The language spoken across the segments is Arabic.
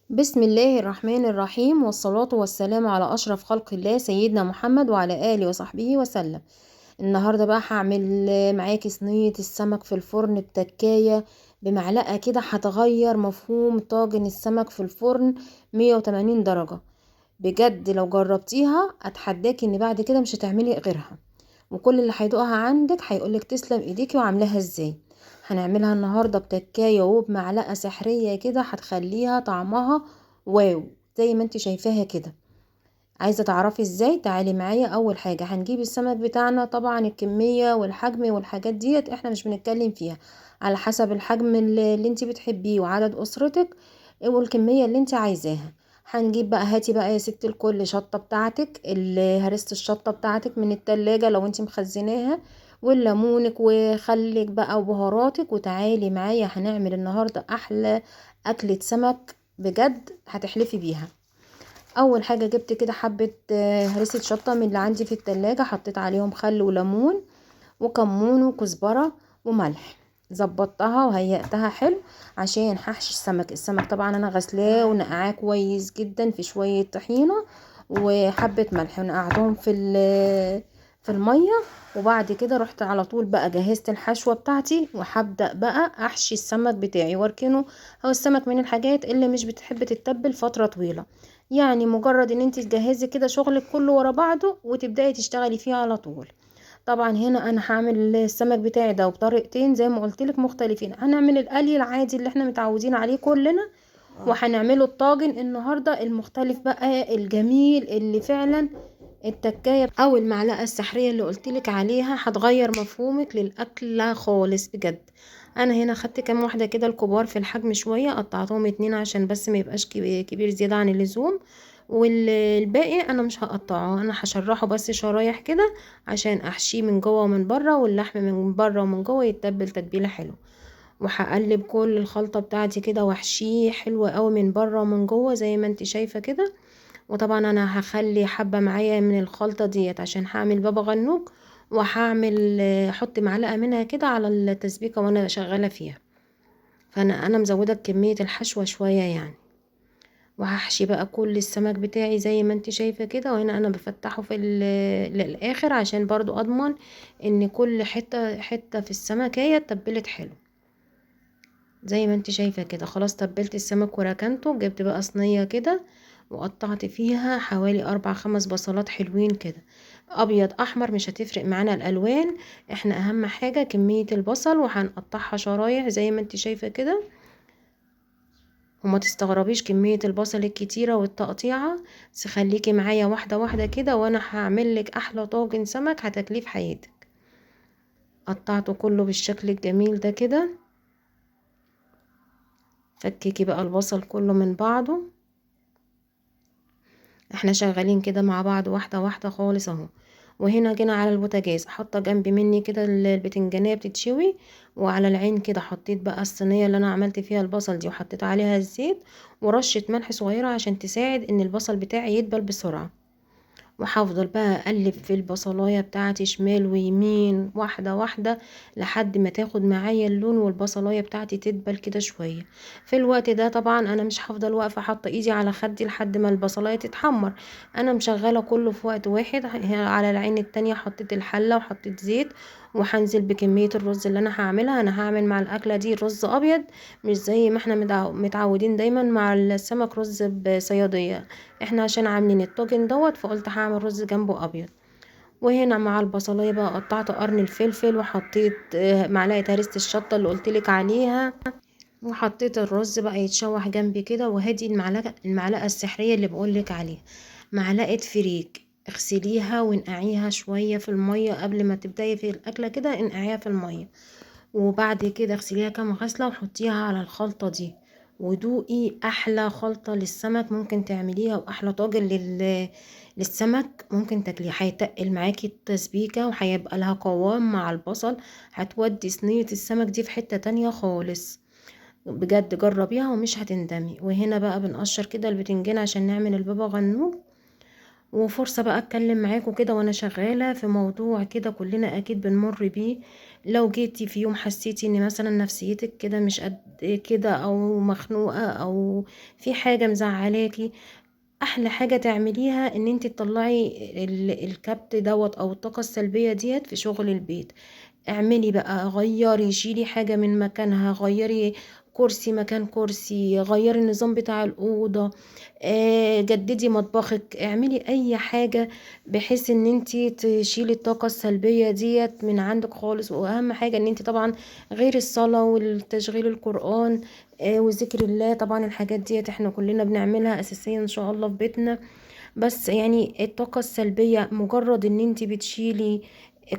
بسم الله الرحمن الرحيم، والصلاة والسلام على أشرف خلق الله سيدنا محمد وعلى آله وصحبه وسلم. النهاردة بقى هعمل معاكي صينية السمك في الفرن بتكاية بمعلقة كده، هتغير مفهوم طاجن السمك في الفرن 180 درجة. بجد لو جربتيها اتحداكي ان بعد كده مش هتعملي غيرها، وكل اللي هيدوقها عندك هيقولك تسلم ايديكي وعاملاها ازاي. هنعملها النهارده بتكايه وبمعلقه سحريه كده هتخليها طعمها واو زي ما انت شايفاها كده. عايزه تعرفي ازاي؟ تعالي معايا. اول حاجه هنجيب السمك بتاعنا، طبعا الكميه والحجم والحاجات ديت احنا مش بنتكلم فيها، على حسب الحجم اللي انت بتحبيه وعدد اسرتك والكميه اللي انت عايزاها. هنجيب بقى، هاتي بقى يا ست الكل شطه بتاعتك، هرسه الشطه بتاعتك من التلاجة لو انت مخزناها، وليمونك وخلك بقى وبهاراتك، وتعالي معايا هنعمل النهارده احلى اكله سمك بجد هتحلفي بيها. اول حاجه جبت كده حبه هريسه شطه من اللي عندي في التلاجة، حطيت عليهم خل وليمون وكمون وكزبره وملح. ظبطتها وهيئتها حلو عشان هحشي السمك طبعا انا غسلاه ونقعاه كويس جدا في شويه طحينه وحبه ملح، ونقعتهم في الميه. وبعد كده رحت على طول بقى جهزت الحشوه بتاعتي، وهبدا بقى احشي السمك بتاعي واركنه. هو السمك من الحاجات اللي مش بتحب تتبل فتره طويله، يعني مجرد ان انت تجهزي كده شغلك كله ورا بعضه وتبداي تشتغلي فيه على طول. طبعا هنا انا هعمل السمك بتاعي ده بطريقتين زي ما قلت لك مختلفين. هنعمل القلي العادي اللي احنا متعودين عليه كلنا، وهنعمله الطاجن النهارده المختلف بقى الجميل اللي فعلا التكايه او المعلقه السحريه اللي قلتلك عليها هتغير مفهومك للاكله خالص بجد. انا هنا خدت كام واحده كده الكبار في الحجم شويه، قطعتهم اتنين عشان بس ما يبقاش كبير زياده عن اللزوم، والباقي انا مش هقطعه، انا هشرحه بس شرايح كده عشان احشيه من جوه ومن بره، واللحم من بره ومن جوه يتبل تتبيله حلوه. وهقلب كل الخلطه بتاعتي كده واحشيه حلو قوي من بره ومن جوه زي ما انت شايفه كده. وطبعا انا هخلي حبة معايا من الخلطة ديت عشان هعمل بابا غنوج، وهعمل احط معلقة منها كده على التسبيكة وانا شغالة فيها. فانا مزودة كمية الحشوة شوية يعني. وهحشي بقى كل السمك بتاعي زي ما انت شايفة كده، وهنا انا بفتحه في للاخر عشان برضو اضمن ان كل حتة حتة في السمكية اتبلت حلو زي ما انت شايفة كده. خلاص تبلت السمك وركنته، جبت بقى صينية كده وقطعت فيها حوالي 4 5 بصلات حلوين كده، ابيض احمر مش هتفرق معانا الالوان، احنا اهم حاجة كمية البصل، وهنقطعها شرايح زي ما انت شايفة كده. وما تستغربيش كمية البصل الكتيرة والتقطيعة، بس خليكي معايا واحدة واحدة كده وانا هعمل لك احلى طاجن سمك هتاكليه في حياتك. قطعته كله بالشكل الجميل ده كده. فككي بقى البصل كله من بعضه، احنا شغالين كده مع بعض واحدة واحدة خالص اهو. وهنا جينا على البوتاجاز، حاطه جنب مني كده البتنجانية بتتشوي، وعلى العين كده حطيت بقى الصينية اللي انا عملت فيها البصل دي، وحطيت عليها الزيت ورشة ملح صغيرة عشان تساعد ان البصل بتاعي يدبل بسرعة. وهفضل بقى اقلب في البصلايه بتاعتي شمال ويمين واحده واحده لحد ما تاخد معايا اللون والبصلايه بتاعتي تدبل كده شويه. في الوقت ده طبعا انا مش هفضل واقفه حاطه ايدي على خدي لحد ما البصلايه تتحمر، انا مشغله كله في وقت واحد. على العين التانية حطيت الحله وحطيت زيت، وهنزل بكميه الرز اللي انا هعملها. انا هعمل مع الاكله دي رز ابيض، مش زي ما احنا متعودين دايما مع السمك رز بصياديه. احنا عشان عاملين الطاجن دوت فقلت هعمل رز جنبه ابيض. وهنا مع البصلايه بقى قطعت قرن الفلفل، وحطيت معلقه هريسه الشطه اللي قلتلك عليها، وحطيت الرز بقى يتشوح جنبي كده. وهدي المعلقه السحريه اللي بقولك عليها، معلقه فريك. اغسليها وانقعيها شويه في الميه قبل ما تبداي في الاكله كده، انقعيها في الميه، وبعد كده اغسليها كام غسلة وحطيها على الخلطة دي، ودوقي احلى خلطة للسمك ممكن تعمليها، واحلى طاجن للسمك ممكن تاكليه. هيتقل معاكي التسبيكة وهيبقى لها قوام مع البصل، هتودي صينية السمك دي في حتة تانية خالص. بجد جربيها ومش هتندمي. وهنا بقى بنقشر كده البتنجان عشان نعمل البابا غنوج. وفرصة بقى اتكلم معاكم كده وانا شغالة في موضوع كده كلنا اكيد بنمر بيه. لو جيتي في يوم حسيتي ان مثلا نفسيتك كده مش قد كده او مخنوقة او في حاجة مزعلاكي، احلى حاجة تعمليها ان انت تطلعي الكبت دوت او الطاقة السلبية ديت في شغل البيت. اعملي بقى، غيري، شيلي حاجة من مكانها، غيري كرسي مكان كرسي، غيري النظام بتاع الأوضة، جددي مطبخك، اعملي اي حاجة بحيث ان انتي تشيلي الطاقة السلبية ديت من عندك خالص. واهم حاجة ان انتي طبعا غير الصلاة والتشغيل القرآن وذكر الله، طبعا الحاجات ديت احنا كلنا بنعملها اساسيا ان شاء الله في بيتنا. بس يعني الطاقة السلبية مجرد ان انتي بتشيلي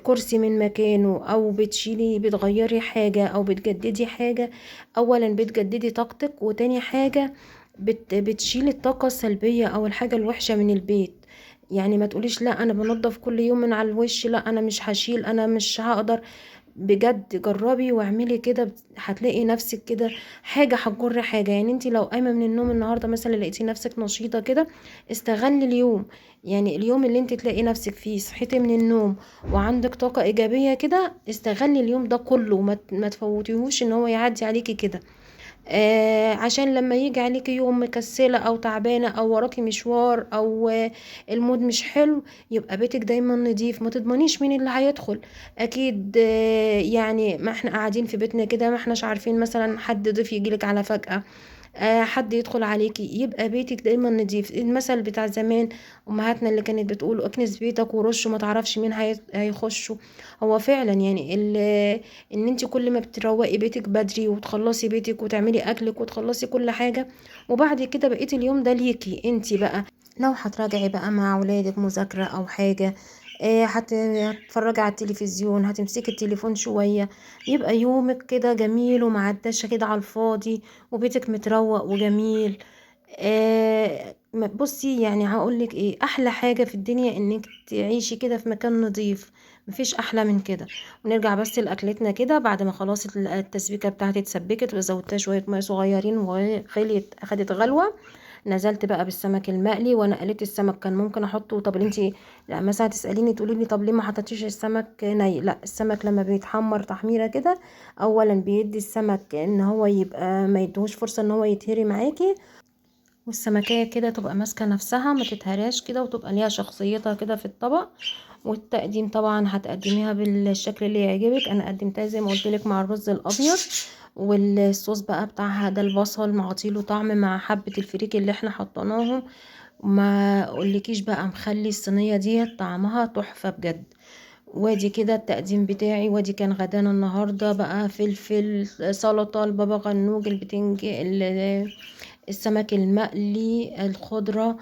كرسي من مكانه او بتشيلي بتغيري حاجة او بتجددي حاجة، اولا بتجددي طاقتك، وتاني حاجة بتشيلي الطاقة السلبية او الحاجة الوحشة من البيت. يعني ما تقوليش لا انا بنضف كل يوم من على الوش، لا انا مش هشيل، انا مش هقدر. بجد جربي واعملي كده، هتلاقي نفسك كده حاجة هتجر حاجة. يعني انت لو قايمة من النوم النهاردة مثلا لقيتي نفسك نشيطة كده، استغلي اليوم. يعني اليوم اللي انت تلاقي نفسك فيه صحيتي من النوم وعندك طاقة ايجابية كده، استغلي اليوم ده كله، ما تفوتيهوش ان هو يعدي عليكي كده. عشان لما يجي عليكي يوم مكسلة او تعبانة او وراكي مشوار او المود مش حلو، يبقى بيتك دايما نضيف. ما تضمنيش مين اللي هيدخل، اكيد يعني ما احنا قاعدين في بيتنا كده ما احناش عارفين، مثلا حد ضيف يجيلك على فجأة، حد يدخل عليكي. يبقى بيتك دايما نضيف. المثل بتاع زمان امهاتنا اللي كانت بتقول اكنس بيتك ورش وما تعرفش مين هيخشوا. هو فعلا يعني ان انت كل ما بتروقي بيتك بدري وتخلصي بيتك وتعملي اكلك وتخلصي كل حاجة، وبعد كده بقيت اليوم ده ليكي انت بقى. لو هتراجعي بقى مع ولادك مذاكرة او حاجة، هتتفرجي على التلفزيون، هتمسكي التليفون شوية، يبقى يومك كده جميل ومعداش كده على الفاضي، وبيتك متروق وجميل. بصي يعني هقولك ايه، احلى حاجة في الدنيا انك تعيشي كده في مكان نظيف، مفيش احلى من كده. ونرجع بس لاكلتنا كده. بعد ما خلاص التسبيكة بتاعتي اتسبكت وزودتها شوية مية صغيرين وغليت اخدت غلوة، نزلت بقى بالسمك المقلي. وانا قليت السمك كان ممكن احطه، طب انتي لا مثلا تساليني تقولي لي طب ليه ما حطيتيش السمك ني؟ لا، السمك لما بيتحمر تحميره كده اولا بيدي السمك ان هو يبقى ما يدهوش فرصه ان هو يتهري معاكي، والسمكية كده تبقى ماسكة نفسها ما تتهراش كده، وتبقى ليها شخصيتها كده في الطبق. والتقديم طبعا هتقدميها بالشكل اللي يعجبك. انا قدمتها زي ما قلت لك مع الرز الابيض، والصوص بقى بتاعها ده البصل معطيله طعم مع حبة الفريك اللي احنا حطيناهم. ما اقولكيش بقى مخلي الصينية دي طعمها تحفة بجد. وادي كده التقديم بتاعي. وادي كان غدانا النهاردة بقى فلفل، سلطة، البابا غنوج، البتنج، السمك المقلي، الخضرة.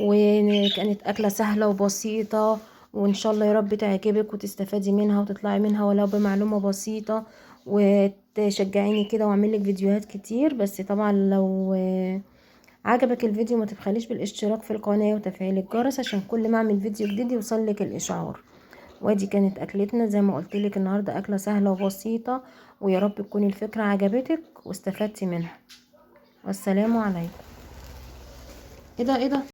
وكانت أكلة سهلة وبسيطة، وإن شاء الله يا رب تعجبك وتستفادي منها وتطلعي منها ولو بمعلومة بسيطة، وتشجعيني كده واعملك فيديوهات كتير. بس طبعا لو عجبك الفيديو ما تبخليش بالاشتراك في القناة وتفعيل الجرس عشان كل ما اعمل فيديو جديد يوصلك الاشعار. وادي كانت اكلتنا زي ما قلتلك النهاردة، اكلة سهلة وبسيطة، ويا رب تكون الفكرة عجبتك واستفدتي منها. والسلام عليكم. ايه ده؟